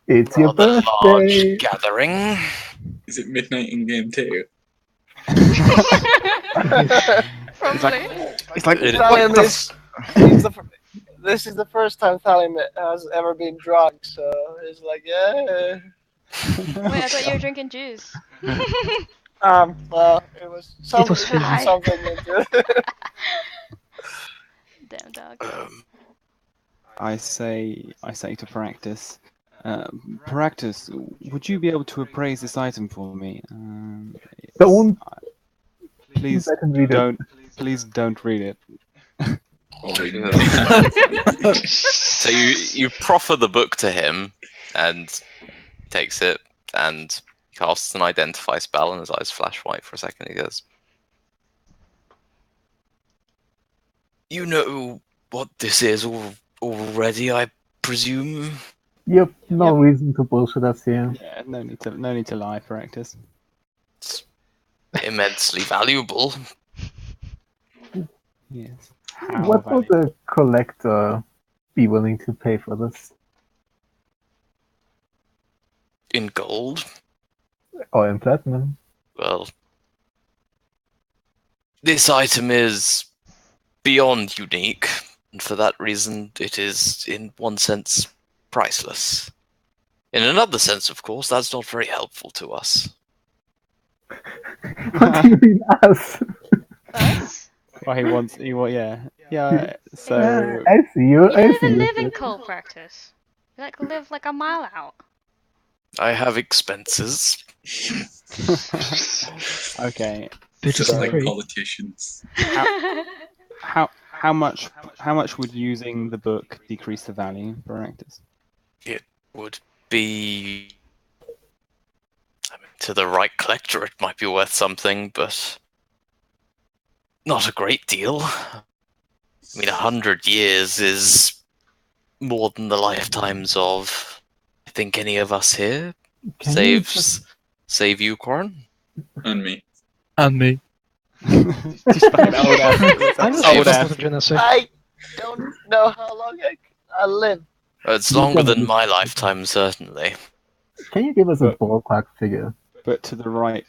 It's your Rather large birthday. gathering. Is it midnight in game 2? Probably. It's like Thalim this is the first time Thalim has ever been drunk, so it's like, yeah. Wait, I thought you were drinking juice. Well, it was something. was filling. Something into Damn dog. I say to Practice. Practice, would you be able to appraise this item for me? Don't. Please I can read it. don't. Please don't read it. So you proffer the book to him, and he takes it and casts an identify spell, and his eyes flash white for a second. He goes, "You know what this is already, I presume." Yep, no reason to bullshit us here. Yeah, no need to lie, Practice. It's immensely valuable. Yes. What would a collector be willing to pay for this? In gold? Or in platinum? Well, this item is beyond unique, and for that reason it is, in one sense, priceless. In another sense, of course, that's not very helpful to us. What do you mean, us? Us? Well, yeah. So I see you. You I don't see even you. live in Koll, Practice. You live like a mile out. I have expenses. okay. Just like free. politicians. How much would using the book decrease the value, Practice? It would be... I mean, to the right collector it might be worth something, but not a great deal. I mean, 100 years is more than the lifetimes of, I think, any of us here. Save you, Corin. And me. And me. Just fucking old ass. I'm not Old sure ass. what I'm gonna say. I don't know how long I live. It's longer than my lifetime, certainly. Can you give us a ballpark figure? But to the right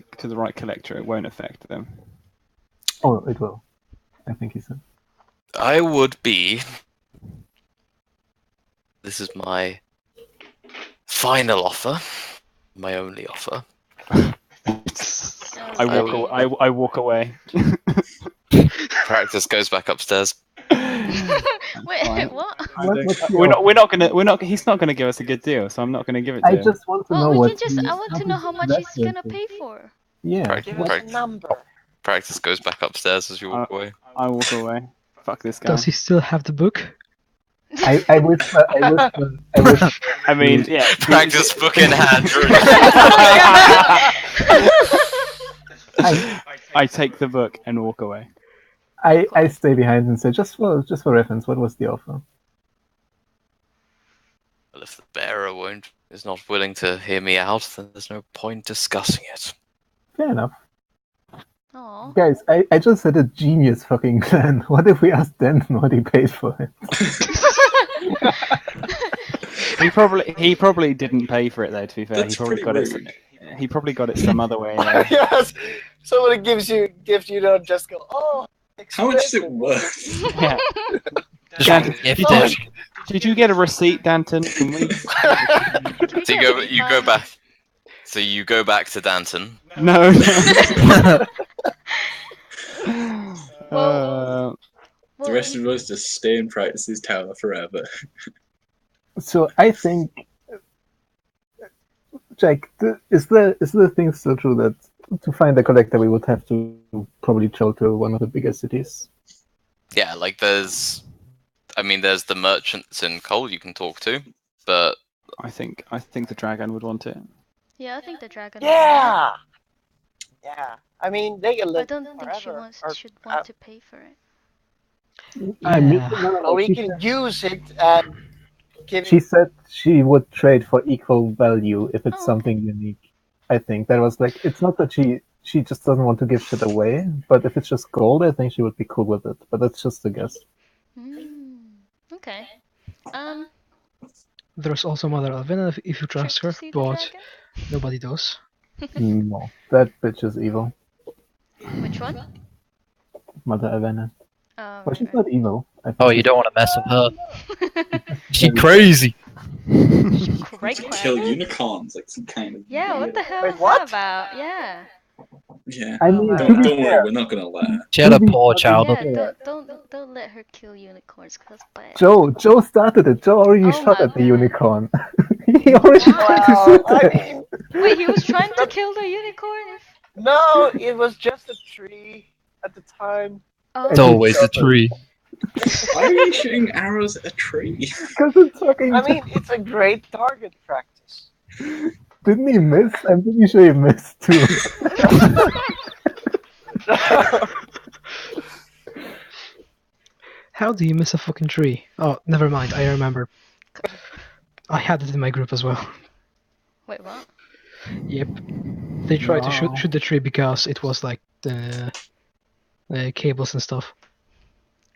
collector, it won't affect them. Oh, it will. I think he said. I would be... This is my final offer. My only offer. I walk away. Practice goes back upstairs. Wait, what? He's not gonna give us a good deal, so I'm not gonna give it to I him. just want to know Well, we what. can just. I want to know how much he's gonna pay for. Yeah. Give us a number. Practice goes back upstairs as you walk away. I walk away. Fuck this guy. Does he still have the book? I whisper. I mean, yeah. Practice book in hand. I take the book and walk away. I stay behind and say, just for reference, what was the offer? Well, if the bearer is not willing to hear me out, then there's no point discussing it. Fair enough. Aww. Guys, I just had a genius fucking plan. What if we asked Danten what he paid for it? He probably didn't pay for it though. To be fair, That's he probably got pretty it. He probably got it some other way. Yes. Somebody gives you a gift, you don't just go, oh. How much is it expensive." worth? Yeah. Danton, Did you get a receipt, Danton? Can we... So you go back. So you go back to Danton. No. Well, The rest of us just stay in Practice's tower forever. So I think, Jack, is the thing still true that to find a collector we would have to probably travel to one of the bigger cities? Yeah, like there's the merchants in Koll you can talk to, but I think the dragon would want it. yeah, I think the dragon. Yeah. Yeah. I mean, they can I live don't think she forever. should want to pay for it. I mean, Or we she can said- use it and give She it. said she would trade for equal value if it's Oh, something unique. I think that was like, it's not that she just doesn't want to give shit away, but if it's just gold, I think she would be cool with it. But that's just a guess. Okay. There's also Mother Elvina if you trust Trip her, to see the but dragon? nobody does. No, that bitch is evil. Which one? Mother Avena. Oh, Well, she's right, not evil. I think Oh, you she's don't want to mess with her. right. She very- crazy. Cray To kill cray. unicorns, like some kind of Yeah, what weird- the hell Wait, is what? that about? Yeah. Yeah. I mean, Oh, to be Don't worry, fair, we're not gonna let her. She had To a be poor fucking childhood. Yeah, fair, don't let her kill unicorns, cause that's bad. Joe started it. Joe already Oh shot my at the God. unicorn. He already Wow. tried to Well, shoot I it. mean, Wait, he was trying to kill the unicorn? no, it was just a tree at the time. Oh. It's always a tree. Why are you shooting arrows at a tree? Because it's fucking. I mean, it's a great target practice. Didn't he miss? I'm pretty sure he missed too. How do you miss a fucking tree? Oh, never mind. I remember. I had it in my group as well. Wait, what? Yep. They tried to Wow. shoot the tree because it was like the cables and stuff,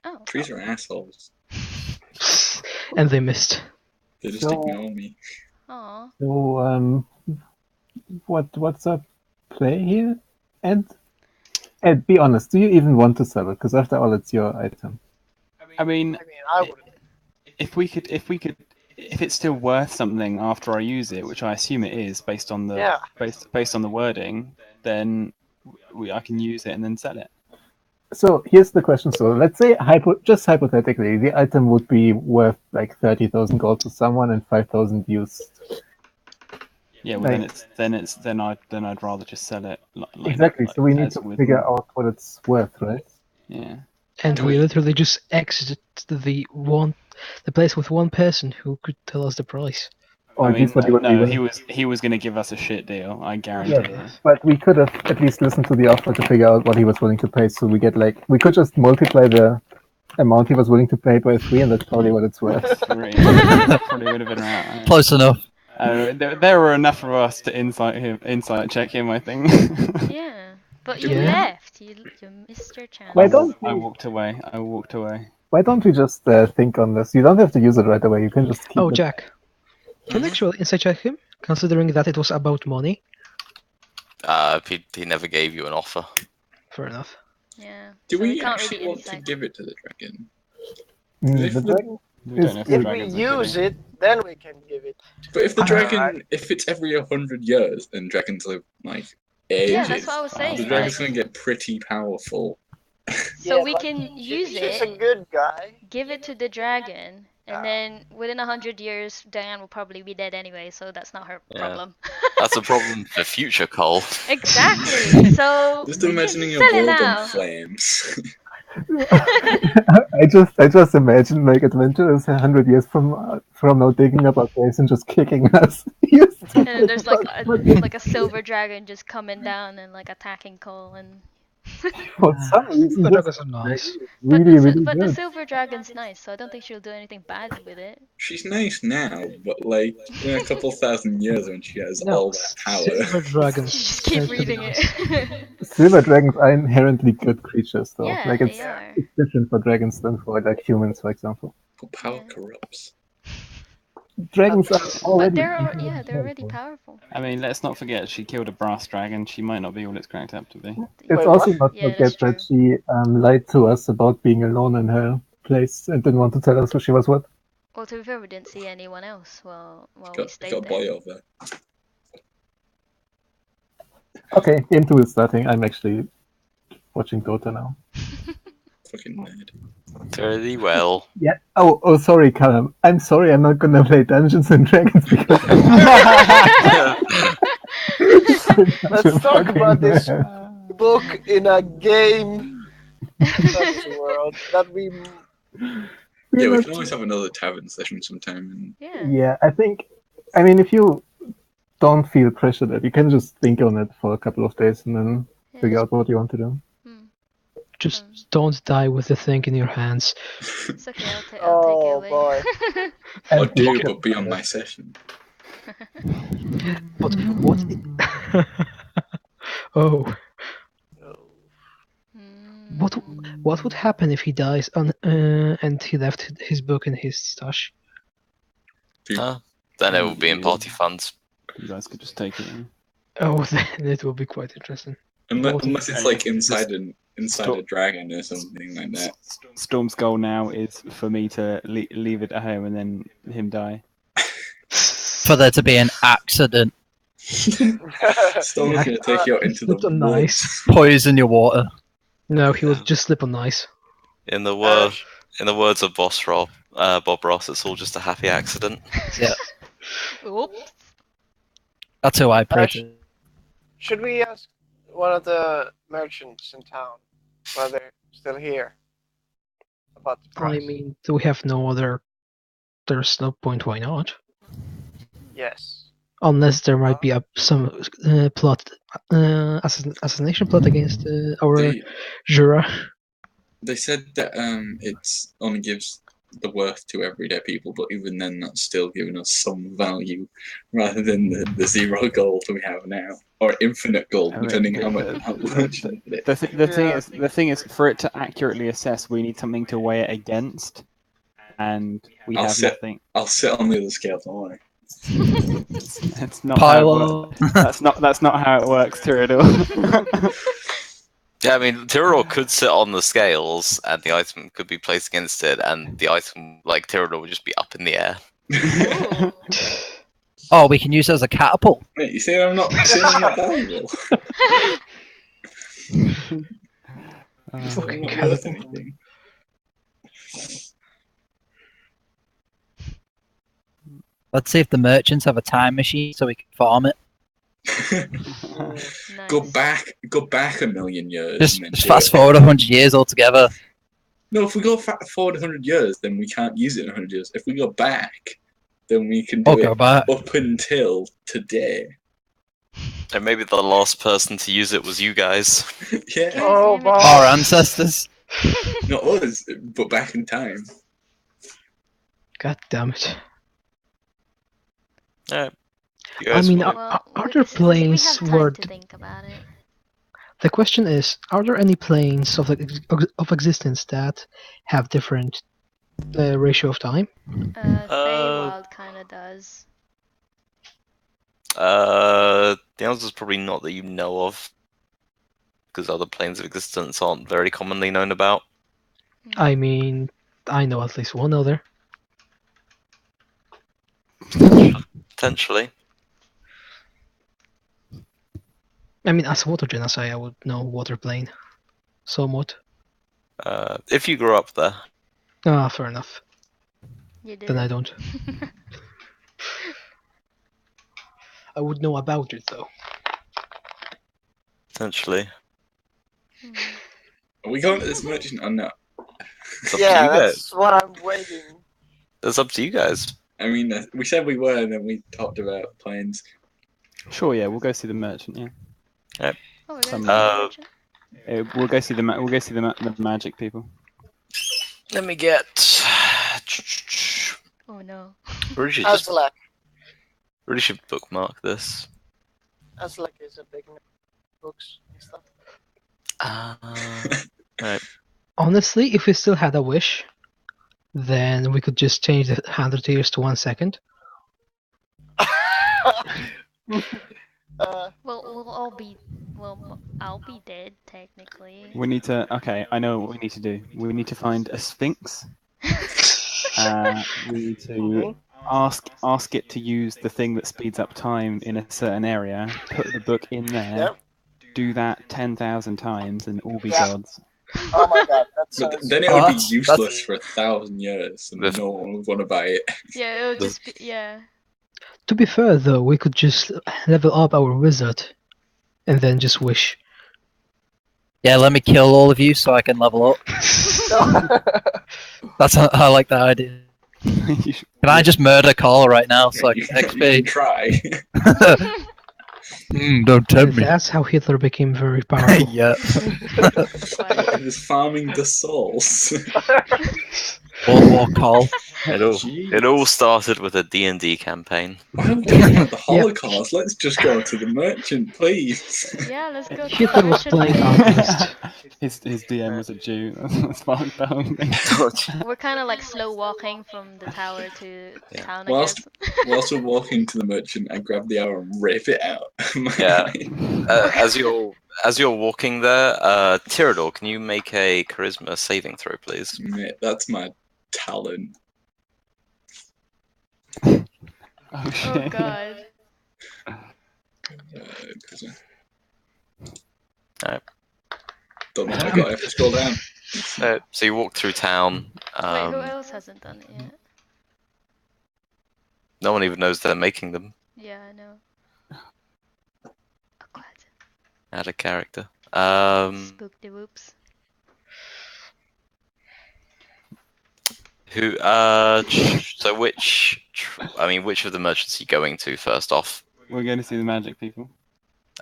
Oh. Trees are assholes. and they missed. They just So- ignore me. Aw. So, what's up play here? Ed, be honest. Do you even want to sell it? Because after all, it's your item. I mean, I wouldn't. if it's still worth something after I use it, which I assume it is based on the Yeah. based on the wording, then I can use it and then sell it. So here's the question. So let's say, just hypothetically, the item would be worth like 30,000 gold to someone and 5,000 used. Yeah, well Like- then I'd rather just sell it. Exactly. So we need as to with- figure out what it's worth, right? Yeah. And Do we we- literally just exited the place with one person who could tell us the price. Or I at mean, least what he was no, willing. he was going to give us a shit deal. I guarantee Yeah, it. but we could have at least listened to the offer to figure out what he was willing to pay. So we could just multiply the amount he was willing to pay by 3, and that's probably what it's worth. Probably would have been around. Close enough. There were enough of us to insight check him, I think. Yeah. But you Yeah. left. You missed your chance. Why don't I we- walked away. I walked away. Why don't we just think on this? You don't have to use it right away. You can just keep Oh, it. Jack. Can you actually insight check him, considering that it was about money? He never gave you an offer. Fair enough. Yeah. Do so we can't actually really want to insight. give it to the dragon? The If the- dragon- We don't know if the If we dragons are use bidding. it, then we can give it. But if the Alright. dragon, if it's every 100 years, then dragons live like ages. Yeah, that's what I was The saying. The like, dragon's gonna get pretty powerful. so Yeah, we but can use She's a it, good guy. give it to the dragon, Yeah. and then within 100 years, Diane will probably be dead anyway, so that's not her Yeah. problem. That's a problem for future Koll. Exactly. So Just we can imagining a sell it world now. on flames. I just imagine like adventurers 100 years from now digging up our place and just kicking us. And then there's like a silver dragon just coming down and like attacking Cole and. For some reason, The this dragons are nice. But really, the, really but the good. silver dragon's nice, so I don't think she'll do anything bad with it. She's nice now, but like in a couple thousand years when she has No, all that power. silver dragons. Just keep tend to be reading nice. it. Silver dragons are inherently good creatures, though. Yeah, like they are. it's different for dragons than for like humans, for example. But power Yeah. corrupts. Dragons are But already. they're already powerful. I mean, let's not forget she killed a brass dragon. She might not be all it's cracked up to be. It's Wait, also what? not Yeah, that's forget that she lied to us about being alone in her place and didn't want to tell us who she was with. Well, to be fair, we didn't see anyone else while we Got stayed a there. boy over. Okay, game 2 is starting. I'm actually watching Dota now. Fucking nerd. Very well. Yeah. Oh, sorry, Callum. I'm sorry. I'm not gonna play Dungeons and Dragons because. Let's talk about this book in a game fantasy world that we. Yeah, we can always have another tavern session sometime. Yeah. Yeah, I mean, if you don't feel pressured, that you can just think on it for a couple of days and then Yeah, figure just- out what you want to do. Just don't die with the thing in your hands. It's okay. I'll take it Oh away. boy. I'll And do, look but at- be on my session. But what? Oh, Mm. what would happen if he dies and he left his book in his stash? Dude, Huh? Then it will be in party funds. You guys could just take it. Oh, then it will be quite interesting. Unless it's like inside Stop. a dragon or something like that. Storm's goal now is for me to leave it at home and then him die. For there to be an accident. Storm's gonna take you out into the Slipped on woods. ice. Poison your water. No, he will just slip on ice. In the words of Bob Ross, it's all just a happy accident. Yeah. Oops. That's who I pray to. Should we ask one of the merchants in town while they're still here about the price? I mean, do we have no other? There's no point. Why not? Yes. Unless there might be some plot, assassination plot against our Jura. They said that it's only gives the worth to everyday people, but even then, that's still giving us some value rather than the 0 gold we have now, or infinite gold, depending how much you put it. The thing is, for it to accurately assess, we need something to weigh it against, and we have nothing. I'll sit on the other scale, don't worry. That's not how it works. Pile. That's not how it works, Tyrador. Yeah, I mean, Tyrador could sit on the scales, and the item could be placed against it, and the item, like Tyrador, would just be up in the air. Ooh. Oh, we can use it as a catapult. Wait, you say I'm not valuable? Fucking I'm not worth anything. Let's see if the merchants have a time machine so we can farm it. Nice. Go back a million years. Just and then fast forward 100 years altogether. No, if we go forward 100 years, then we can't use it in 100 years. If we go back, then we can do Go it back. up until today. And maybe the last person to use it was you guys. Yeah, Oh, Damn it. Our ancestors. not us, but back in time. God damn it. Alright. I mean, Well, are there we planes have time where to think about it. the question is, are there any planes of existence that have different ratio of time? Feywild kind of does. the answer is probably not that you know of, because other planes of existence aren't very commonly known about. I mean, I know at least one other. Potentially. I mean, as water genocide, I would know water plane. Somewhat. If you grew up there. Ah, fair enough. You did. Then I don't. I would know about it though. Potentially. Are we going to this merchant or not? It's up to Yeah, you guys. that's what I'm waiting. It's up to you guys. I mean, we said we were, and then we talked about planes. Sure, yeah, we'll go see the merchant. Yeah, Oh, we're Some- gonna see we'll go see the magic people. Let me get. Oh no. Really should just Aslak. really should bookmark this. Aslak is a big nerd. Books and stuff. Right. Honestly, if we still had a wish, then we could just change the 100 years to 1 second. Well, we'll all be. Well, I'll be dead technically. We need to. Okay, I know what we need to do. We need to find a sphinx. We need to ask it to use the thing that speeds up time in a certain area. Put the book in there. Yep. Do that 10,000 times, and all be Yeah. gods. Oh my god, that's But so then it would be That's- useless for 1,000 years, and That's- no one would want to buy it. Yeah, it'll just be. Yeah. To be fair though, we could just level up our wizard, and then just wish. Yeah, let me kill all of you so I can level up. I like that idea. You should- Can I just murder Koll right now so I You can can- you can XP? try. Don't tempt me. That's how Hitler became very powerful. Yeah. Just farming the souls. World War Koll. It all started with a D&D campaign. Why are we talking about the Yep. Holocaust? Let's just go to the merchant, please. Yeah, let's go to Hitler the was merchant. playing Alchemist. his DM was a Jew. That's what the whole thing. We're kind of like slow walking from the tower to Yeah. town, I Whilst guess. whilst we're walking to the merchant, I grab the arrow and rip it out. Yeah. As you're walking there, Tyrador, can you make a charisma saving throw, please? Mate, that's my talent. Oh Oh shit. god. Don't know how I got it. Scroll down. So you walk through town. Wait, who else hasn't done it yet? No one even knows they're making them. Yeah, I know. Oh god. Add a character. Spook the whoops. Who? So which of the merchants are you going to first off? We're going to see the magic people.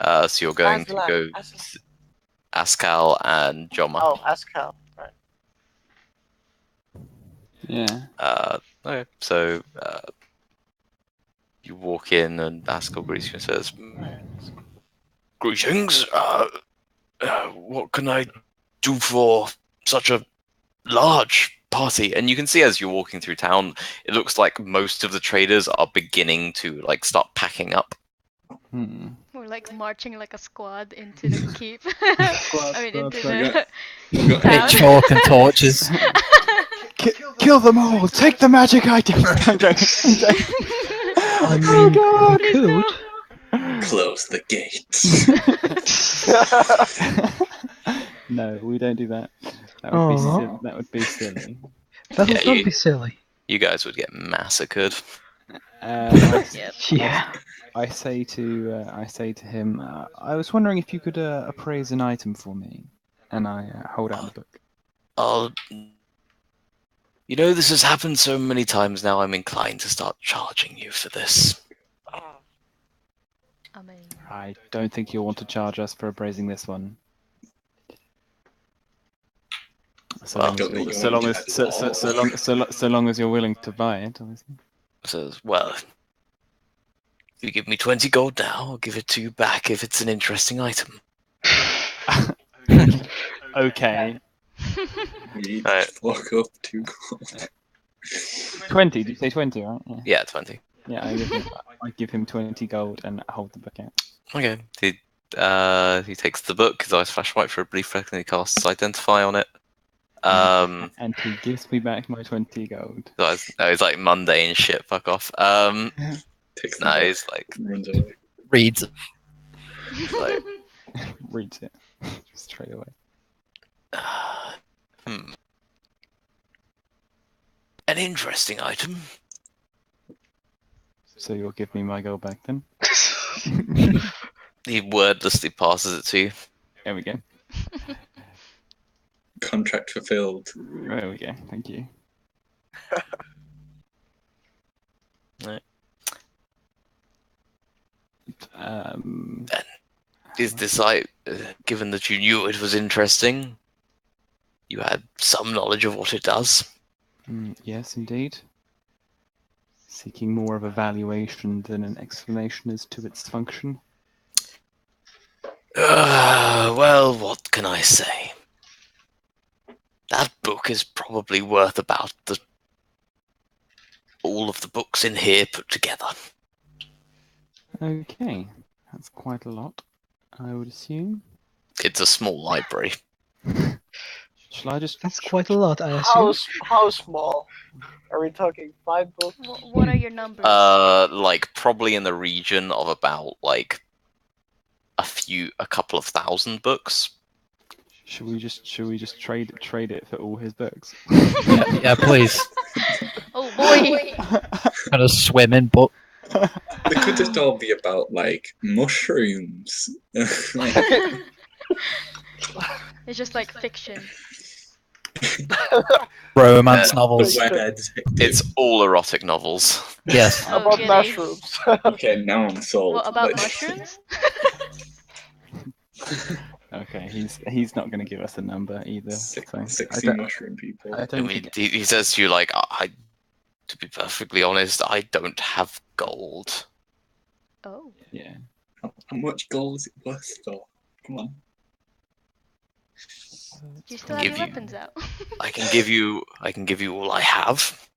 So you're going to go Askal and Joma. Oh, Askal. Right. Yeah. Okay. So you walk in and Askal greets you and says, "Greetings. What can I do for such a large party?" And you can see as you're walking through town, it looks like most of the traders are beginning to like start packing up. Hmm. We're like marching like a squad into the keep. I mean, into squad. the town. Pitchfork and torches. Kill them all! Take the magic items! I'm joking. I mean, you could. Close the gates. No, we don't do that. That would be Aw. silly. That would be silly. That would Yeah, not be silly. You guys would get massacred. Yeah. I say to him, I was wondering if you could appraise an item for me, and I hold out the book. Oh, you know, this has happened so many times now. I'm inclined to start charging you for this. I mean, I don't think you'll want to charge us for appraising this one. So Well, long don't think as, you so want long to as, do that. so long as you're willing to buy it, obviously. Says, well, if you give me 20 gold now, I'll give it to you back if it's an interesting item. Okay. We need Right. to walk up to gold. 20, did you say 20, right? Yeah, Yeah, 20. yeah I give him 20 gold and hold the book out. Okay. He takes the book, his eyes flash white for a brief second, he casts Identify on it. And he gives me back my 20 gold. He's like mundane shit, fuck off. Takes No, the he's like, runs away. Reads it. like Reads it straight away. an interesting item. So you'll give me my gold back then? He wordlessly passes it to you. There we go. Contract fulfilled. There we go. Thank you. Right. Is this given that you knew it was interesting, you had some knowledge of what it does? Yes, indeed. Seeking more of a valuation than an explanation as to its function. Well, what can I say? That book is probably worth about all of the books in here put together. Okay, that's quite a lot, I would assume. It's a small library. Shall I just... That's quite a lot, I assume. How small? Are we talking 5 books? what are your numbers? Like probably in the region of about like a couple of thousand books. Should we just trade it for all his books? Yeah, please. Oh boy! Kind of swimming, but They could just all be about like mushrooms. Like, It's just like fiction. romance Yeah. novels. It's all erotic novels. Yes. Oh, About goody. mushrooms. okay, now I'm sold. What about Like- mushrooms? Okay, he's not going to give us a number either. Six, So 60 mushroom people. I I don't mean, think. he says to you, like, to be perfectly honest, I don't have gold. Oh. Yeah. How much gold is it worth, though? Come on. Do you still have your Give you- weapons out? I can give you all I have.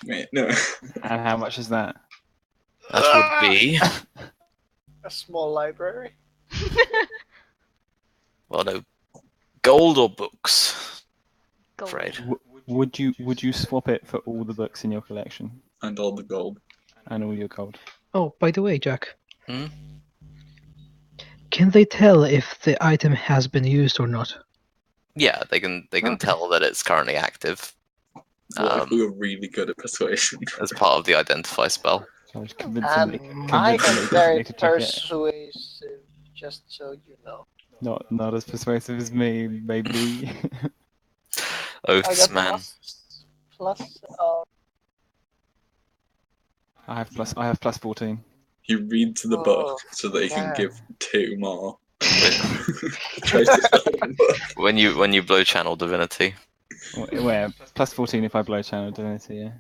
Wait, no. And how much is that? That would be, A small library. well, no, gold or books. Gold. Afraid. Would you swap it for all the books in your collection And all the gold. and all your gold? Oh, by the way, Jack, Hmm? can they tell if the item has been used or not? Yeah, they can Okay. tell that it's currently active What if we were really good at persuasion? as part of the identify spell. So I just convince him And that I convince him am that he very doesn't need to check it. persuasive, just so you know. Not as persuasive as me, maybe. I Oaths, got man. plus. I have plus 14. He reads the Oh, book so that he can man. give 2 more. Tries to spell the book. When you blow channel divinity. Where plus 14 if I blow channel divinity, yeah.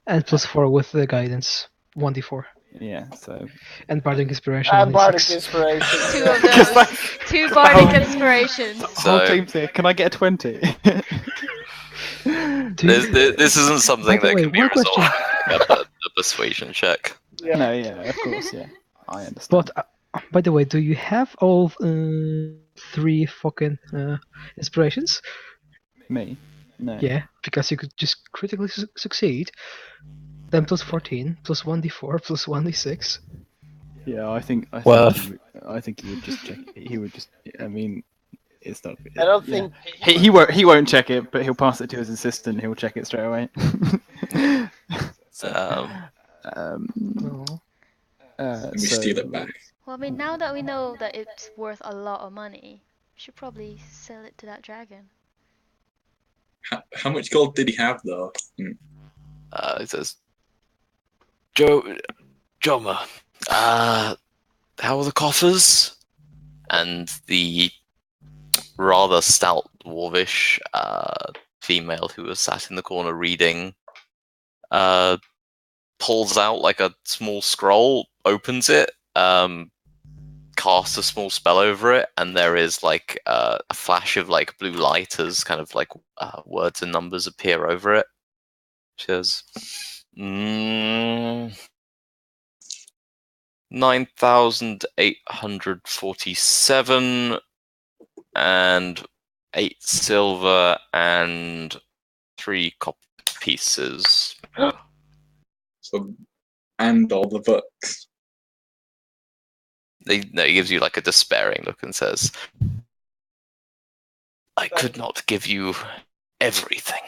And +4 with the guidance, 1d4. Yeah, so And Bardic Inspiration, And Bardic 1d6. Inspiration. Two of those. Two Bardic Inspirations. whole So team's here. Can I get a 20? this isn't something By the that way, can be one resolved question. with a persuasion check. Yeah. No, yeah, of course, yeah. I understand. But, by the way, do you have all 3 fucking inspirations? Me? No. Yeah, because you could just critically succeed. Then +14, plus 1d4, plus 1d6. Yeah, I think Worth. he would just check. He would just. I mean, it's not. I don't yeah. think He won't check it, but he'll pass it to his assistant. He'll check it straight away. Oh. And we steal it back. Well, I mean, now that we know that it's worth a lot of money, we should probably sell it to that dragon. How much gold did he have, though? It says, Joma, how are the coffers? And the rather stout dwarvish female who was sat in the corner reading pulls out like a small scroll, opens it, casts a small spell over it, and there is like a flash of like blue light as kind of like words and numbers appear over it. She says, 9,847 and 8 silver and 3 copper pieces. So, and all the books. He gives you like a despairing look and says, I could not give you everything.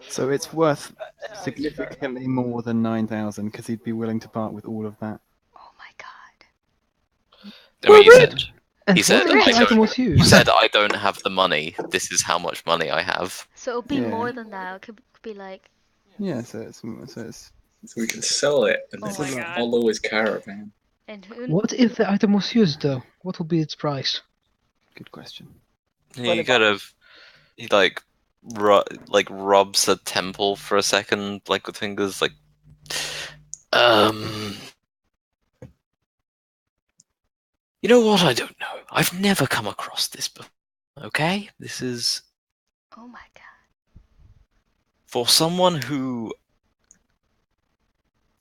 So it's worth significantly more than 9,000 because he'd be willing to part with all of that. Oh my god. I mean, And he said, what if the I item was you used? said, I don't have the money. This is how much money I have. So it'll be Yeah. more than that. It could be like, Yeah, so it's So we can sell it and Oh then my God. follow his caravan. and who? What if the item was used, though? What would be its price? good question. He kind of, he like rubs a temple for a second, like with fingers, like, you know what? I don't know. I've never come across this before. Okay, this is Oh my god. for someone who.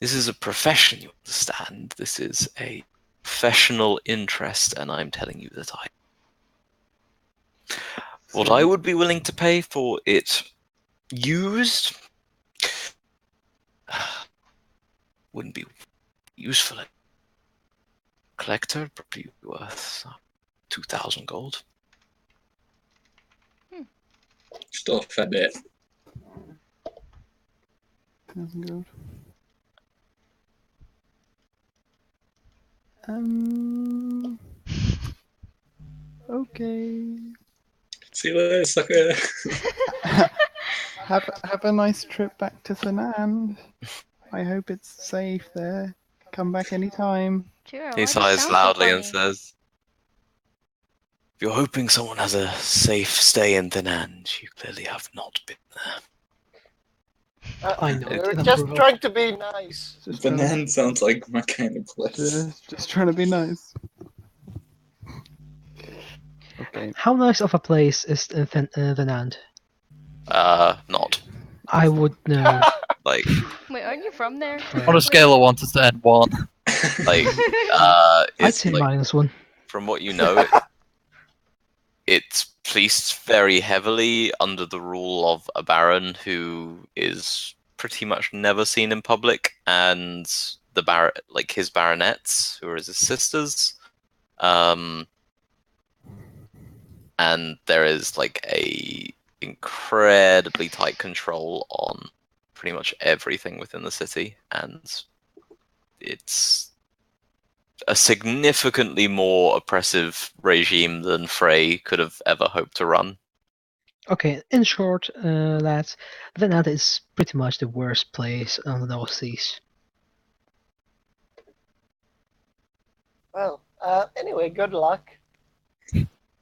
This is a profession, you understand. This is a professional interest, and I'm telling you that what I would be willing to pay for it used wouldn't be useful. Collector probably worth 2,000 gold. Still a fair bit. 1,000 gold. Okay. See you later, sucker. Have a nice trip back to Sanan. I hope it's safe there. come back anytime. Sure, He why does it sighs sound so loudly and funny? says, "If you're hoping someone has a safe stay in Danten, you clearly have not been there." I know. We're and just approve. trying to be nice. Just trying, Banan sounds like my kind of place. just trying to be nice. Okay. How nice of a place is Venand? Not. I would know. Like, Wait, aren't you from there? On a scale of 1 to 10, 1. like, I'd it's say like, -1. from what you know, it's policed very heavily under the rule of a baron who is pretty much never seen in public, and his baronets, who are his sisters, and there is like a incredibly tight control on pretty much everything within the city, and it's a significantly more oppressive regime than Frey could have ever hoped to run. Okay, in short, lads, Venand is pretty much the worst place on the North Seas. Well, anyway, good luck.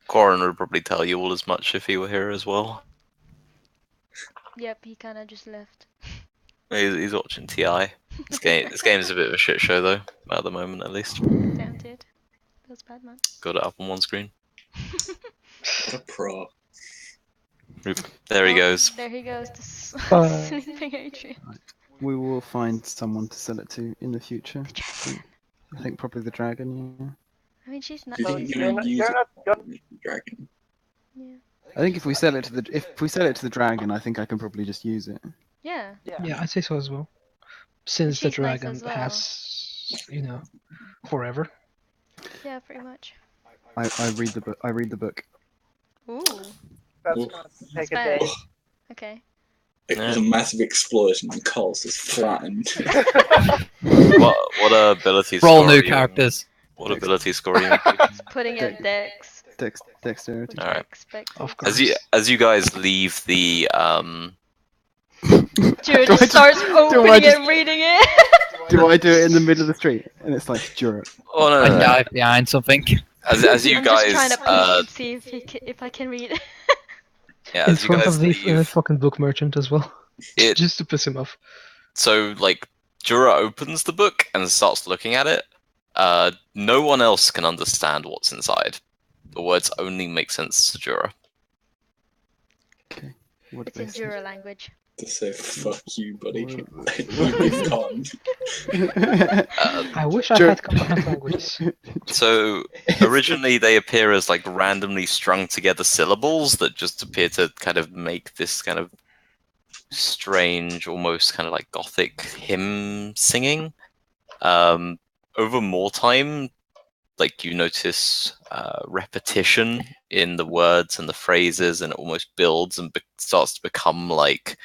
Corin would probably tell you all as much if he were here as well. Yep, he kind of just left. He's watching TI. This game is a bit of a shit show though, at the moment at least. Danted. That's bad, man. Got it up on one screen. What a pro. There he Oh, goes. There he goes. This Bye. sleeping Adrian. We will find someone to sell it to in the future. I think probably the dragon, yeah. I mean, she's not. Do you So think you're you're not, gonna use you're it? not gonna. Dragon. Yeah. I think if we sell it to the dragon, I think I can probably just use it. Yeah. Yeah, I'd say so as well. Since the She's nice dragon as well. has, forever. Yeah, pretty much. I read the book. I read the book. Ooh. That's Ooh. gonna take a Spell. day. Okay. There's a massive explosion and Koll's is flattened. What ability Roll score new are you- characters. What ability score are you making? Putting in Dex, Dexterity. which I Alright. expect. Of course. As you guys leave the Jura Do I just just- starts do I opening just- and reading it. Do I do it in the middle of the street? And it's like, Jura. Oh no, I no, no. dive behind something. As you I'm guys just trying to peek and see if I can read it. yeah, In as you front guys of the leave, fucking book merchant as well. it Just to piss him off. so like Jura opens the book and starts looking at it. No one else can understand what's inside. The words only make sense to Jura. What It's do in they say? Jura language. To say fuck you, buddy. What- You've gone. I wish I Sure. had comprehend languages. So originally they appear as like randomly strung together syllables that just appear to kind of make this kind of strange, almost kind of like gothic hymn singing. Over more time, like you notice repetition in the words and the phrases, and it almost builds and starts to become like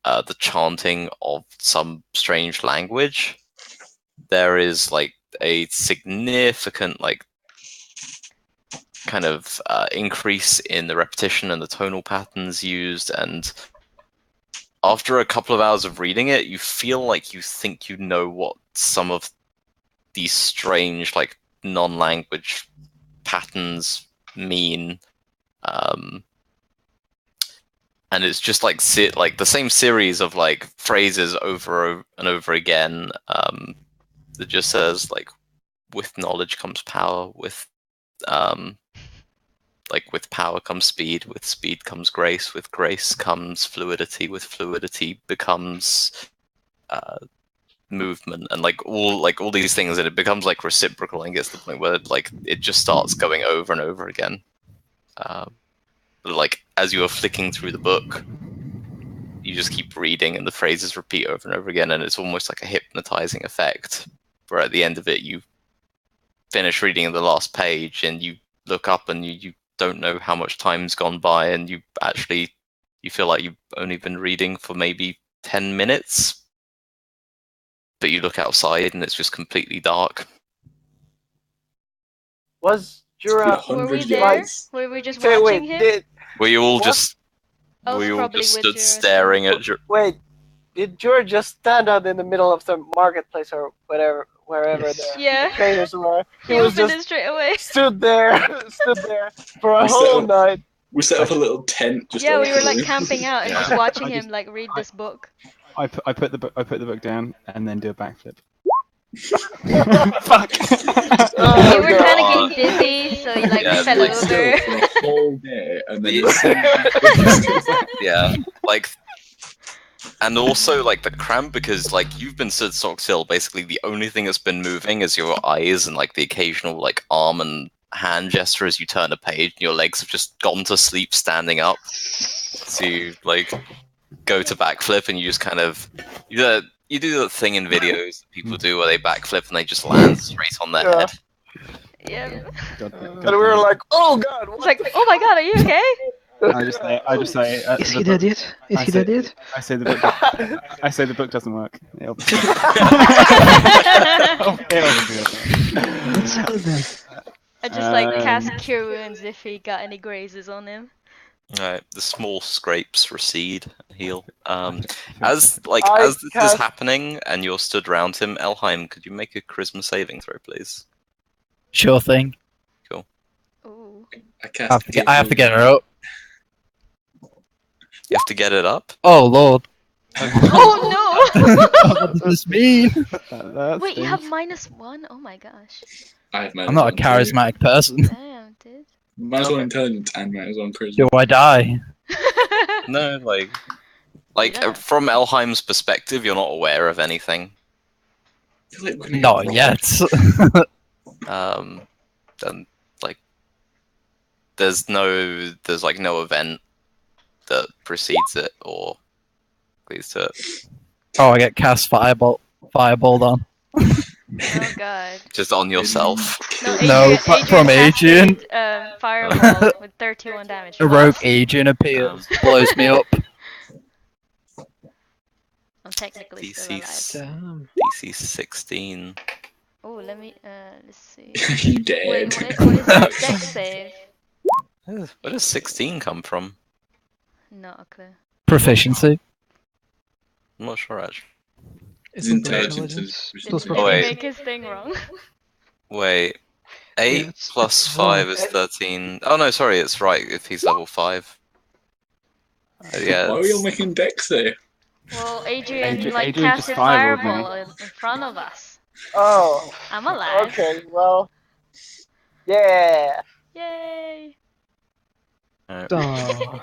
the chanting of some strange language. There is like a significant like kind of increase in the repetition and the tonal patterns used, and after a couple of hours of reading it, you feel like you think you know what some of these strange like non-language patterns mean, and it's just like the same series of like phrases over and over again, that just says like, with knowledge comes power, with power comes speed, with speed comes grace, with grace comes fluidity, with fluidity becomes movement, and like all these things, and it becomes like reciprocal and gets to the point where like it just starts going over and over again. Like as you are flicking through the book, you just keep reading and the phrases repeat over and over again, and it's almost like a hypnotizing effect where at the end of it you finish reading the last page and you look up and you don't know how much time's gone by, and you feel like you've only been reading for maybe 10 minutes, but you look outside and it's just completely dark. Was Jura Were we 100 there? yards. Were we just Okay, watching wait, him? Were you all What? just I was we all probably just with stood Jura, so- staring at wait, Did George just stand out in the middle of the marketplace or whatever, wherever Yes. the Yeah. traders were? He was opened just it straight away. stood there for a We set whole up- night. We set up a little tent just Yeah, over we were like the- camping out and Yeah. just watching I him just- like read this book. I put the book down and then do a backflip. Fuck. You were God. kind of getting dizzy, so you like Yeah, fell like, over. Still for a whole day, and then Yeah, like, and also like the cramp because like you've been stood stock still. Basically, the only thing that's been moving is your eyes and like the occasional like arm and hand gesture as you turn a page. And your legs have just gone to sleep standing up. So you like go to backflip and you just kind of you do that thing in videos that people do where they backflip and they just land straight on their Yeah. head. Yeah. And we were like, oh God. It's like, oh my god, are you okay? I just say. Is he dead yet? Is he dead yet? I say the book. I say the book doesn't work. It obviously doesn't. Let's settle then. I just like cast Cure Wounds if he got any grazes on him. Right, the small scrapes recede, heal. I As this is cast- happening and you're stood around him, Elheim, could you make a charisma saving throw, please? Sure thing. Ooh. I I cast have to get her up. You have to get it up. Oh lord. Oh What does this mean? no! Wait, you have -1? Oh my gosh. I have I'm not a charismatic person. Damn, dude. Minus one intelligence and minus one charisma. Do I die? No, like Yeah. from Elheim's perspective, you're not aware of anything. I feel like we're gonna Not get yet. Then like there's like no event that precedes it or leads to it. Oh, I get cast fireball on. Oh god. Just on yourself. No, from Adrian. casted, Fireball with 31 damage. A rogue Adrian appears, blows me up. I'm technically still DC alive. Damn. DC 16. Oh, let me, let's see. you dead. Wait, what is that deck save? Where does 16 come from? Not a clue. Proficiency. I'm not sure actually. His Isn't intelligence intelligence is- plus Did Oh, he wait. make his thing wrong? Wait. 8 it's- plus it's 5 wrong. is 13. Oh no, sorry, it's right if he's level 5. Yeah. Why are we all making decks there? Well, Adrian Adrian like just casted firewalled me. Fireball in front of us. Oh, I'm alive. okay, well. Yeah. Yay! Oh.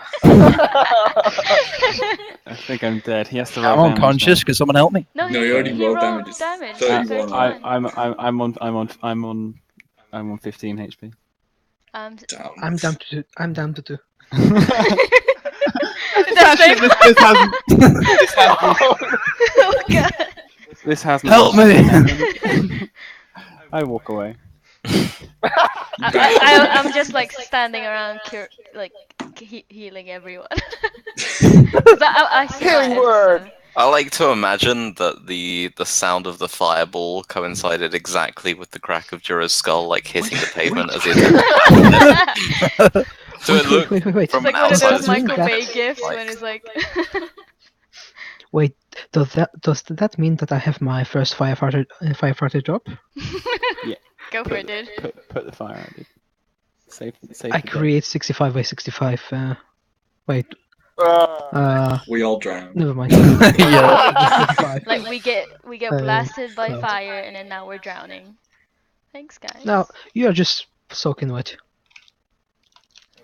I think I'm dead. He has to I'm roll damage unconscious. now. Could someone help me? No, No, you already he rolled rolled damage. damage. 31. I'm on 15 HP. Um, Damn. I'm down to 2. I'm down to 2. that's Actually, it. this hasn't. Oh god. This hasn't. Help me! I walk away. I'm just like standing around, healing everyone. 'Cause I survived, Keyword. so- I like to imagine that the sound of the fireball coincided exactly with the crack of Jura's skull, like hitting the pavement as it. So it looked Wait. It's from like one of outside. those Michael that- Bay gifs like- when it's like. Wait, does that mean that I have my first firefighter job? Go for it, dude. Put the fire out, dude. Save I the day. create 65 by 65. Wait. We all drown. Never mind. Yeah. 65. Like we get blasted by cloud. fire and then now we're drowning. Thanks, guys. Now you are just soaking wet.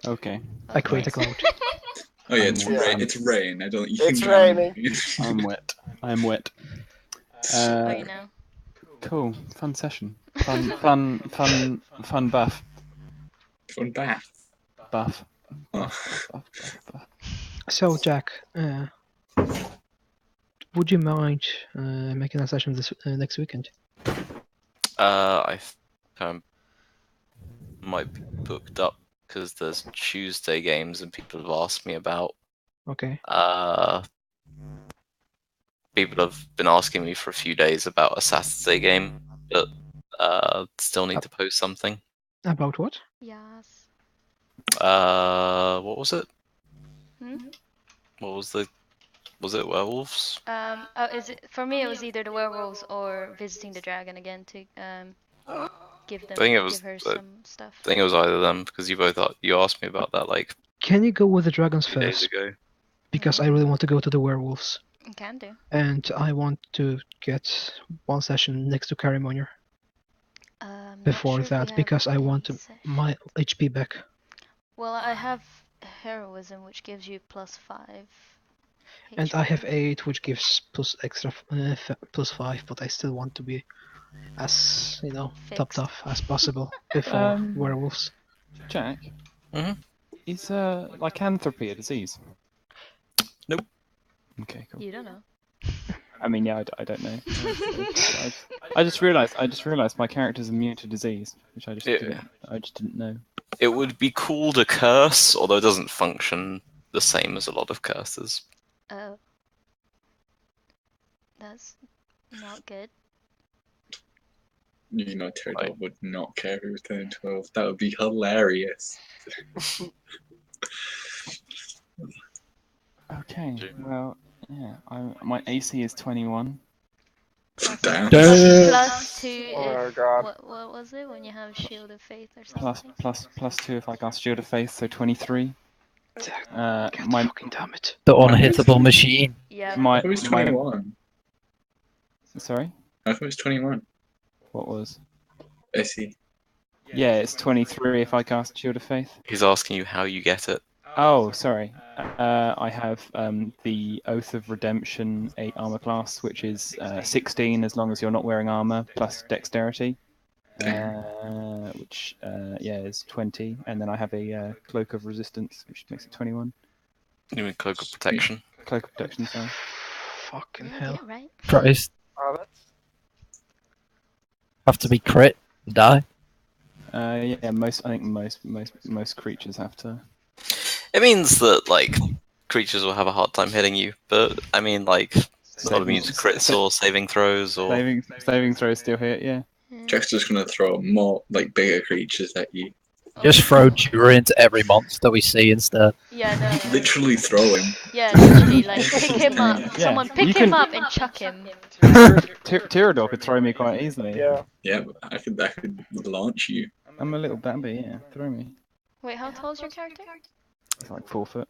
Okay, I create a cloud. Oh yeah, it's Yeah. rain. It's rain. I don't. You It's can drown. raining. I'm wet. I'm wet. Oh, you know. Cool. Fun session. Fun buff. Fun bath. Buff. Oh. Buff. So Jack, would you mind making a session this next weekend? I might be booked up because there's Tuesday games and people have asked me about. Okay. People have been asking me for a few days about a Saturday game, but still need to post something. About what? Yes. What was it? Hmm? What was the Was it werewolves? Is it for me? It was either the werewolves or visiting the dragon again to give I think it was. give her I some stuff. think it was either of them because you asked me about that like Can you go with the dragons 2 days first? ago. Because I really want to go to the werewolves. You can do. And I want to get one session next to Karimonir Not before sure if we that, have because I any want session. my HP back. Well, I have heroism, which gives you +5. And I have HP. 8, which gives +5, but I still want to be as, topped Fixed. off as possible before werewolves. Jack. Mhm. Is lycanthropy a disease? Nope. Okay, cool. You don't know. I mean, yeah, I don't know. I just realised my character's immune to disease, which I just didn't know. It would be called a curse, although it doesn't function the same as a lot of curses. Oh. That's not good. Pterodot would not care if it was 10 and 12. That would be hilarious. Okay, well, yeah, my AC is 21. Damn. +2 Oh my if God. what was it when you have Shield of Faith or something? Plus 2 if I cast Shield of Faith, so 23. God fucking damn it. The unhittable machine. Yeah. I thought it was 21. Sorry? I thought it was 21. What was? I see. Yeah, it's 23 if I cast Shield of Faith. He's asking you how you get it. Oh, sorry. I have the Oath of Redemption 8 armor class, which is 16 as long as you're not wearing armor, plus dexterity, which is 20. And then I have a Cloak of Resistance, which makes it 21. You mean Cloak of Protection? Cloak of Protection, sorry. Fucking Yeah, hell. get it right. Christ. Oh, that's... Have to be crit. Die. I think most creatures have to. It means that like creatures will have a hard time hitting you, but I mean like it's not immune to crits or saving throws or Saving throws still hit, yeah. Jack's just gonna throw more, bigger creatures at you. Just throw Dura into every monster we see instead. Yeah, no. Literally throw him. Yeah, literally, like pick him up. Yeah, Someone pick you him can- up and chuck him. Pterodor could throw me quite easily. Yeah. Yeah, I could launch you. I'm a little babby, yeah. Throw me. Wait, how tall is your character? It's like 4 foot.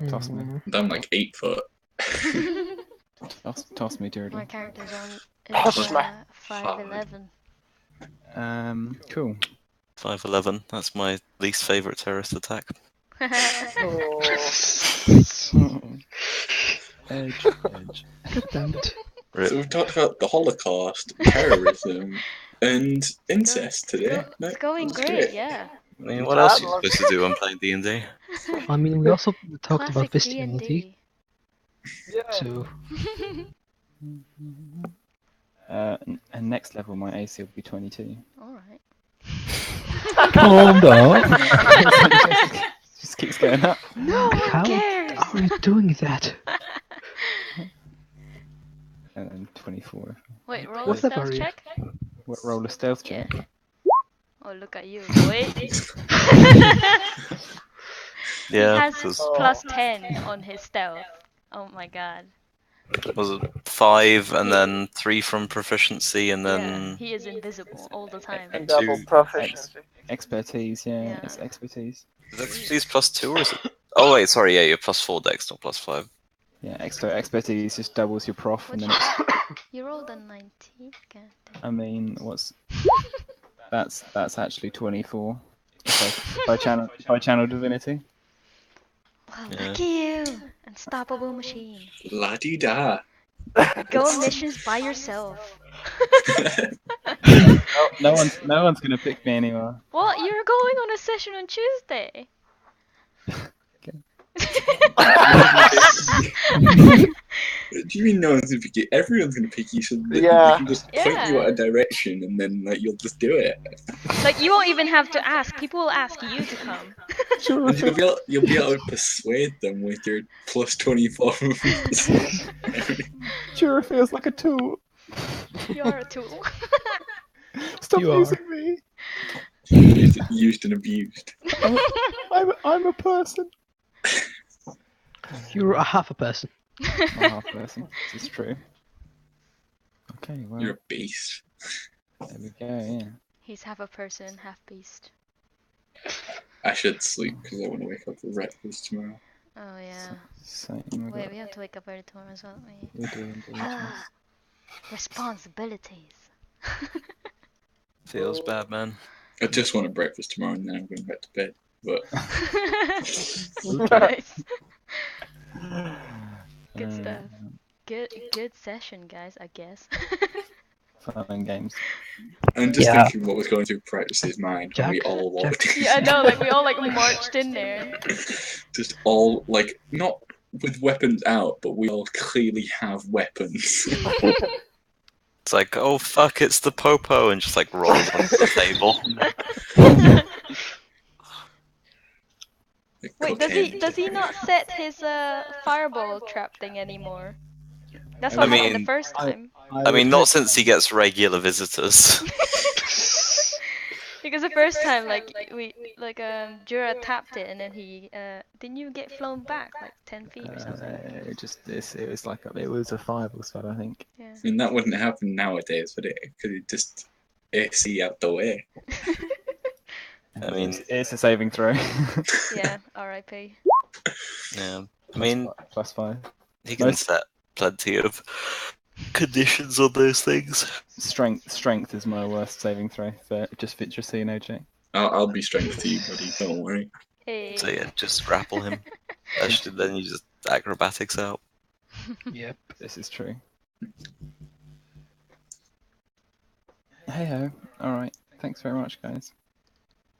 Toss me. I'm like 8 foot. Toss me, Pterodor. My character's on Toss me. 5'11". Cool. 5'11". That's my least favourite terrorist attack. Oh. Edge. God damn it. So we've talked about the Holocaust, terrorism, and incest today. It's going Let's do great, it. yeah. I mean, what else are you supposed to do when playing D&D? I mean, we also talked about Classic bestiality, Yeah. so... And next level, my AC will be 22. Alright. Calm down. Just keeps going up. No one How cares! are you doing that? And then 24. Wait, roll a What level stealth are you? check? Roll a stealth Yeah. check. Oh, look at you, boy. He Yeah, has because +10 on his stealth. Oh my god. was it 5 and then 3 from proficiency and Yeah, then he is invisible all the time. And Two double proficiency. Expertise, yeah, Yeah. it's expertise. is that these +2 or is it? Oh wait, sorry, yeah, you're +4 dex, not +5. Yeah, expertise just doubles your prof, and then it's, You rolled a 19? God damn. I mean, that's actually 24. If I channel divinity. Well, Yeah. look at you! Unstoppable machine. La-di-da. Go on missions by yourself. No one's gonna pick me anymore. What? You're going on a session on Tuesday? Do you mean no one's gonna pick you? Everyone's gonna pick you, so that Yeah. they can just point you Yeah. at a direction, and then you'll just do it. Like, you won't even have to ask. People will ask you to come. And you'll be able to persuade them with your +24. Sure feels like a tool. You're a tool. Stop You are. using me. Used and abused. I'm a person. You're a half a person. I'm a half person. This is true. Okay, well, You're a beast. there we go. Yeah. He's half a person, half beast. I should sleep because I want to wake up for breakfast tomorrow. Oh yeah. Same. Wait, we have to wake up early tomorrow as well. Wait. We do indeed. Ah, responsibilities. Feels bad, man. I just want a breakfast tomorrow and then I'm going back to bed. But Nice. Good stuff. Good session, guys. I guess. Fun and games. I'm just Yeah. thinking what was going through Practice's mind when we Jack? all walked in. Yeah, I know. Like we all like marched in there. Just all, like, not with weapons out, but we all clearly have weapons. It's like, oh fuck, it's the popo, and just like rolls onto the table. Like Wait, cocaine. does he not set his fireball trap thing anymore? That's I what happened the mean, first time. I mean, not since he gets regular visitors. Because the first time, like Jura tapped it, and then he didn't you get flown back like 10 feet or something? It was like it was a fireball spell, I think. Yeah. I mean, that wouldn't happen nowadays, would it? Because it just AC out the way. I mean, It's a saving throw. Yeah. R.I.P. yeah. I mean, +5. he can Most- set plenty of conditions on those things. Strength is my worst saving throw. Just so you know, Jake. I'll be strength to you, buddy. Don't worry. Hey. So yeah, just grapple him. Actually, then you just acrobatics out. Yep. This is true. Hey ho. All right. Thanks very much, guys.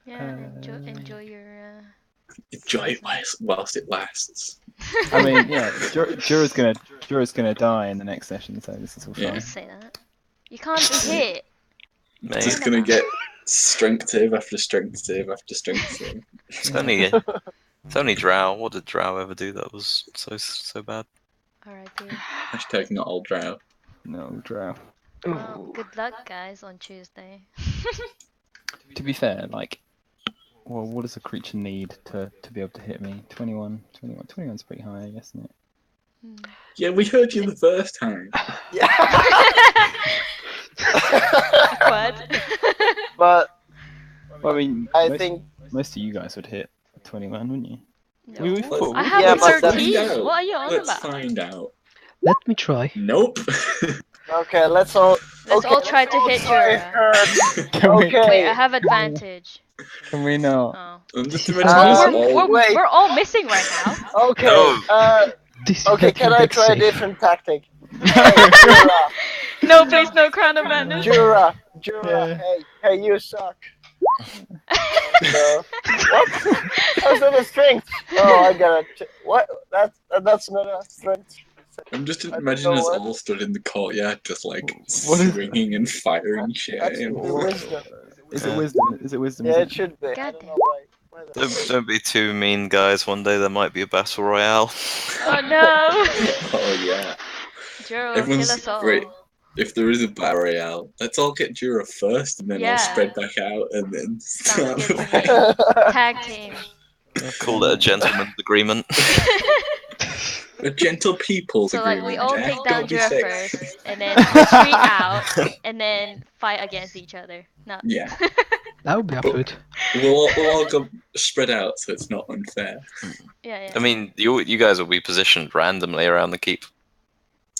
Yeah. Enjoy your. Enjoy it whilst it lasts. I mean, yeah, Jura's gonna die in the next session, so this is all fine. Yeah. Don't say that. You can't be hit. Mate, Just gonna get strength save after strength save after strength save. it's only Drow. What did Drow ever do that was so bad? R.I.P. Hashtag not all drow. No, Drow. Well, good luck, guys, on Tuesday. To be fair, like, well, what does a creature need to be able to hit me? 21's pretty high, I guess, isn't it? Yeah, we heard you the first time. Yeah. What? But Well, I mean, I think most of you guys would hit 21, wouldn't you? No. We thought- I have Yeah, a but that's- 13. What are you on Let's about? find out. Let me try. Nope. okay, let's all Try to hit Jura. Can we- Okay. Wait, I have advantage. Can we not? Oh. I'm just imagining us all. wait. We're all missing right now. Okay. No. This Okay, let can me I get try a safe. different tactic? Hey, No, please, no crown of madness. Jura, Yeah. hey, you suck. No. What? How's that a strength? Oh, I got it. What? That's not a strength. I'm just don't imagining know us what- all stood in the courtyard, just like What is- swinging and firing shit. That's And wisdom. Is it wisdom? Is it wisdom? Yeah, Is it should be. I God don't damn. know why the- Don't be too mean, guys. One day there might be a battle royale. Oh no. oh yeah. Jura will kill Everyone's us all. great. If there is a battle royale, let's all get Jura first, and then Yeah. I'll spread back out, and then start Sounds good the to me. fight. Tag team. Call it a gentleman's agreement. A gentle people's So like agreement. we all Jack. take down Don't be Jura sick. first, and then retreat out, and then fight against each other. No. Yeah, That would be up to it. we'll all go spread out, so it's not unfair. Yeah. I mean, you guys will be positioned randomly around the keep.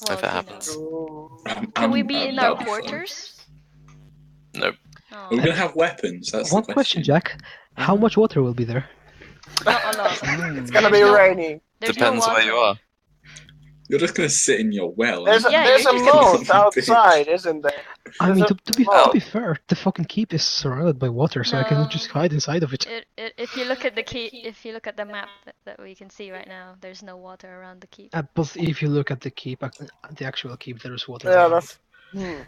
Well, if it you happens. know. Um, Can we um, be in that'll our fun. quarters? Nope. Oh, We're gonna have weapons. That's One the question, Jack. How much water will be there? not a lot. It's gonna be There's no- raining. There's Depends no where you water. are. You're just gonna sit in your well. There's a, Yeah, there's a you can- moat outside, isn't there? I mean, There's to be fair, the fucking keep is surrounded by water, so I No. can just hide inside of it. If you look at if you look at the map that we can see right now, there's no water around the keep. But if you look at the keep, the actual keep, there is water. Yeah, around that's. it.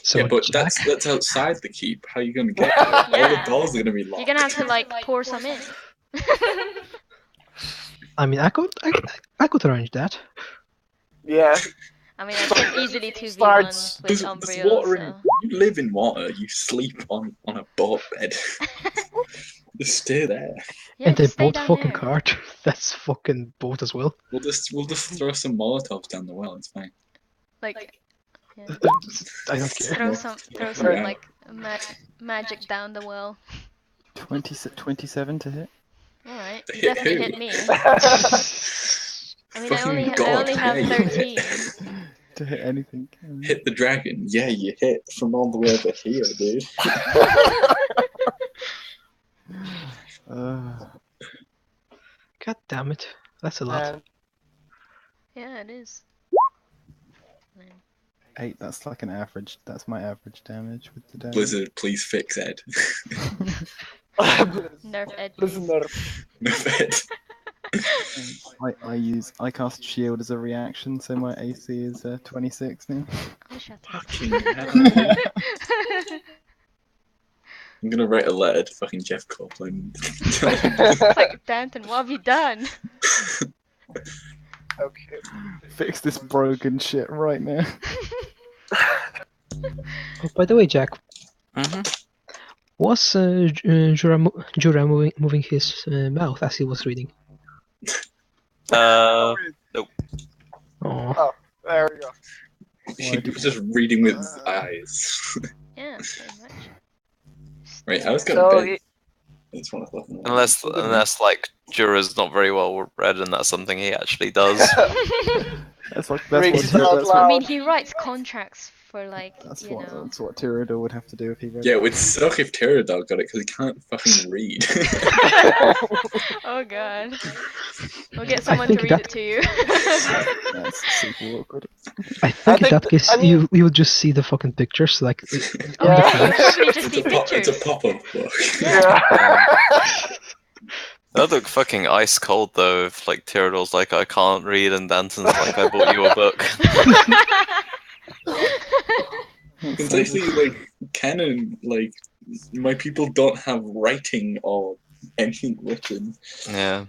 So Yeah, but Jack, that's outside the keep. How are you gonna get there? All Yeah. the doors are gonna be locked. You're gonna have to like pour some in. I mean, I could arrange that. Yeah. I mean, I can easily 2v1 Starts- with There's Umbreon, water in. so. You live in water. You sleep on a boat bed. Just stay there. Yeah, And they just stay both down fucking there. card. That's fucking both as well. We'll just throw some Molotovs down the well. It's fine. Like, yeah. I don't care. Throw No. some Right. like magic down the well. 27 to hit. All right, Hit definitely who? hit me. I mean, Fucking I God, only have hey. 13. To hit anything. Hit the dragon. Yeah, you hit from all the way over here, dude. God damn it. That's a lot. And Yeah, it is. 8, that's like an average. That's my average damage with the damage. Blizzard, please fix Ed. Nerf Ed. listen, please. No Ed. I cast shield as a reaction, so my AC is 26 now. Oh, shut up. Fucking hell. I'm gonna write a letter to fucking Jeff Copeland. It's like, Danton, what have you done? okay. Fix this broken shit right now. Oh, by the way, Jack, Mm-hmm. was Jura moving his mouth as he was reading? Nope. Oh, There we go. He was just reading with his eyes. Yeah, pretty much. Right, I was going So to bed. he, It's 1 o'clock in the morning. Unless like Jura's not very well read and that's something he actually does. That's what Reads out that's loud. I mean, he writes contracts for like, you know. that's what Tyrador would have to do if he read. Yeah, it would suck if Pterodon got it because he can't fucking read. Oh god. We'll get someone to think read that- it to you. That's super awkward. I think in think that th- case I mean- you will just see the fucking pictures like. Oh Yeah. yeah, you'll probably just see It's pictures. a pop-up book. yeah. That'd look fucking ice cold though if like Tyrador's like I can't read and Danton's like I bought you a book. It's actually like canon. Like my people don't have writing or anything written. Yeah.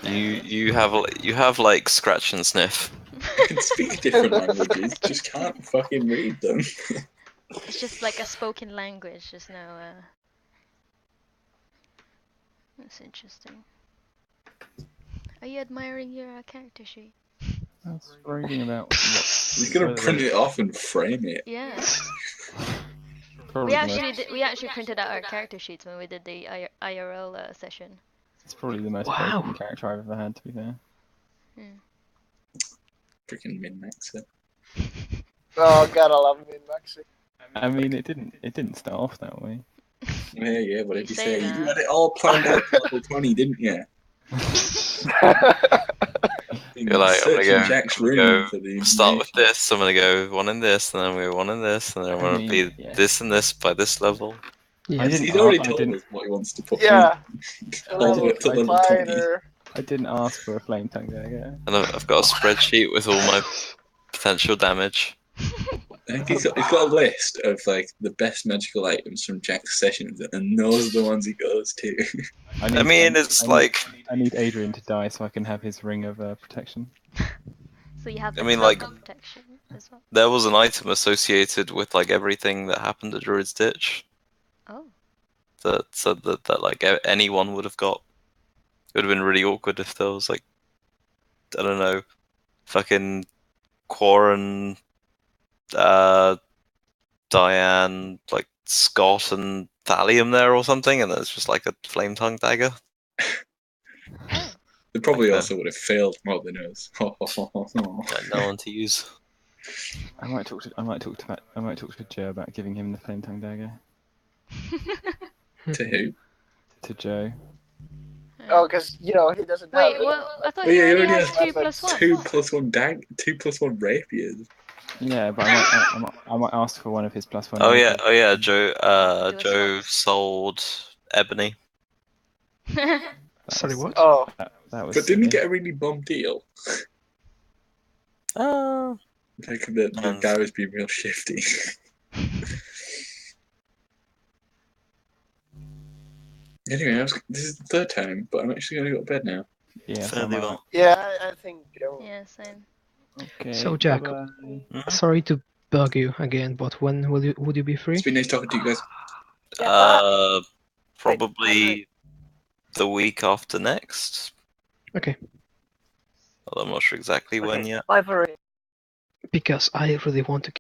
You have like scratch and sniff. I can speak different languages, just can't fucking read them. It's just like a spoken language, just no. That's interesting. Are you admiring your character sheet? I was reading about. He's gonna print it off and frame it. Yeah. Probably We the most- actually we actually printed out our character sheets when we did the IRL session. It's probably the most Wow. broken character I've ever had, to be fair. Freaking min-maxer. Oh god, I love Min Maxi. I mean, it didn't start off that way. Yeah, what did You you say say? that. You had it all planned out for level 20, didn't you? You're like, I'm gonna Searching go, Jack's I'm gonna room go for the start with information. this, I'm gonna go one in this, and then I'm gonna go one in this, and then I'm gonna be yeah. this and this by this level. Yeah. I didn't. He's already I told didn't. us what he wants to put Yeah. all the way up to I- level 20. Fighter. I didn't ask for a flame tongue dagger. And I've got a spreadsheet with all my potential damage. I think he's got a list of like the best magical items from Jack's sessions, and those are the ones he goes to. I mean, it's like I need Adrian to die so I can have his ring of protection. So you have the I mean, cup like- of protection as well. there was an item associated with like everything that happened at Druid's Ditch Oh. that said that like anyone would have got. It would have been really awkward if there was like, I don't know, fucking Quarren, Diane, like Scott and Thallium there or something, and there's just like a flame tongue dagger. They probably Okay. also would have failed more than us. Got no one to use. I might talk to Joe about giving him the flame tongue dagger. To who? To Joe. Oh, because he doesn't have Wait, it. well, I thought Oh, he yeah, he already already has has 2 plus 1. 2 plus 1 rapiers. Yeah, but I might ask for one of his +1. Oh yeah, Joe. Do a Joe sold Ebony. Sorry, what? Oh, That was. But didn't he silly. get a really bum deal? Oh. Like the guy was being real shifty. Anyway, this is the third time, but I'm actually going to go to bed now. Yeah. so Fairly am I. well. yeah, I think. Yeah, same. Okay. So, Jack, bye-bye. sorry to bug you again, but when would you be free? It's been nice talking to you guys. Probably the week after next. Okay. Although I'm not sure exactly when yet. Bye for Because I really want to